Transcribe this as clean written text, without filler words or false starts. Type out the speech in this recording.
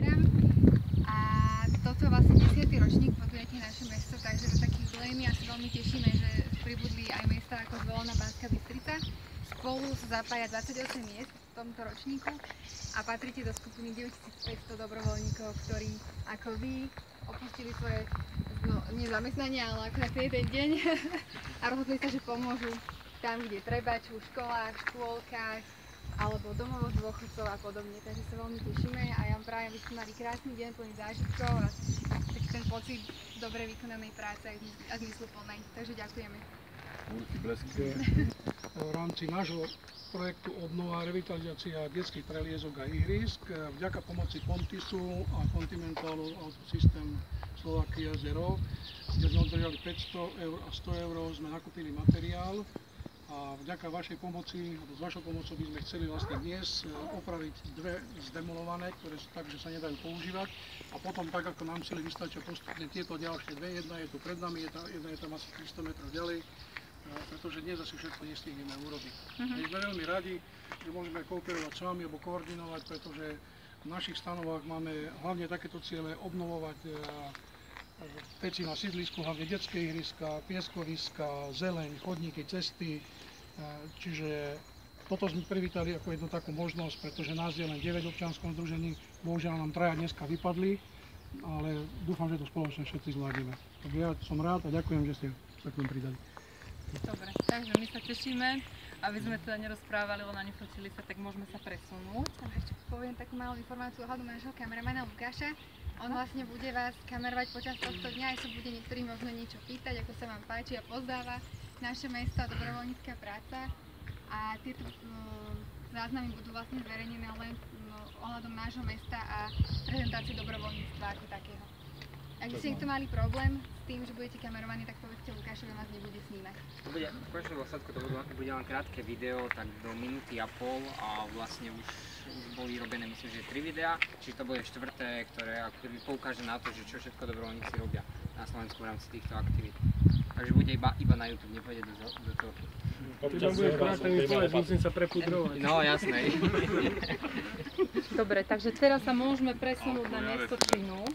Instagram. A toto je vlastne 10. ročník podujatia Naše mesto, takže do takých glémy sa veľmi tešíme, že pribudli aj mesta ako Zvolená, Banská Bystrica. Spolu sa zapája 28 miest v tomto ročníku a patríte do skupiny 9500 dobrovoľníkov, ktorí ako vy opustili svoje nie zamestnania, ale ako na ten deň a rozhodli sa, že pomôžu tam, kde treba, či v školách, škôlkach alebo domovoch dôchodcov a podobne. Takže sa veľmi tešíme a ja vám prajem, aby ste mali krásny deň plný zážitkov a taký ten pocit dobre vykonanej práce a zmysluplnej. Takže ďakujeme. V rámci nášho projektu Obnova a revitalizácia detských preliezok a ihrisk vďaka pomoci Pontisu a Continentalu Autosystem Slovakia Zero, kde sme obdržali 500 eur a 100 eur, sme nakúpili materiál a vďaka vašej pomoci, alebo s vašou pomocou by sme chceli vlastne dnes opraviť dve zdemolované, ktoré sú tak, že sa nedajú používať a potom tak, ako nám chceli vystačia postupne tieto ďalšie dve, jedna je tu pred nami, jedna je tam asi 300 metrov ďalej, pretože dnes asi všetko nestihneme urobiť. My sme veľmi radi, že môžeme kooperovať s vami alebo koordinovať, pretože v našich stanovách máme hlavne takéto ciele obnovovať veci na sídlisku, hlavne detské ihriska, pieskoviska, zeleň, chodníky, cesty. Čiže toto sme privítali ako jednu takú možnosť, pretože nás je len 9 v občianskom združení, bohužiaľ nám 3 dneska vypadli, ale dúfam, že to spoločne všetci zvládneme. Takže ja som rád a ďakujem, že ste sa k nám pridali. Dobre, takže my sa tešíme, aby sme teda nerozprávali, len nefotili sa, tak môžeme sa presunúť. A ešte poviem takú malú informáciu ohľadom nášho kameramana Lukáša. On vlastne bude vás kamerovať počas tohto dňa, aj sa bude niektorým možno niečo pýtať, ako sa vám páči a pozdáva naše mesto a dobrovoľnícka práca. A tieto záznamy budú vlastne zverejnené len ohľadom nášho mesta a prezentácie dobrovoľníctva ako takého. Ak by ste niekto mali problém s tým, že budete kamerovaní, tak povedzte Lukášovi, vás nebude snímať. V konečnom dôsledku to bude len krátke video, tak do minúty a pol a vlastne už boli robené myslím, že 3 videá, čiže to bude štvrté, ktoré poukáže na to, že čo všetko dobrovoľníci robia na Slovensku v rámci týchto aktivít. Takže bude iba na YouTube, nepôjde do toho. Občas bude krátke, musím sa prepudrovať. No jasné. Dobre, takže teraz sa môžeme presunúť na miesto činu.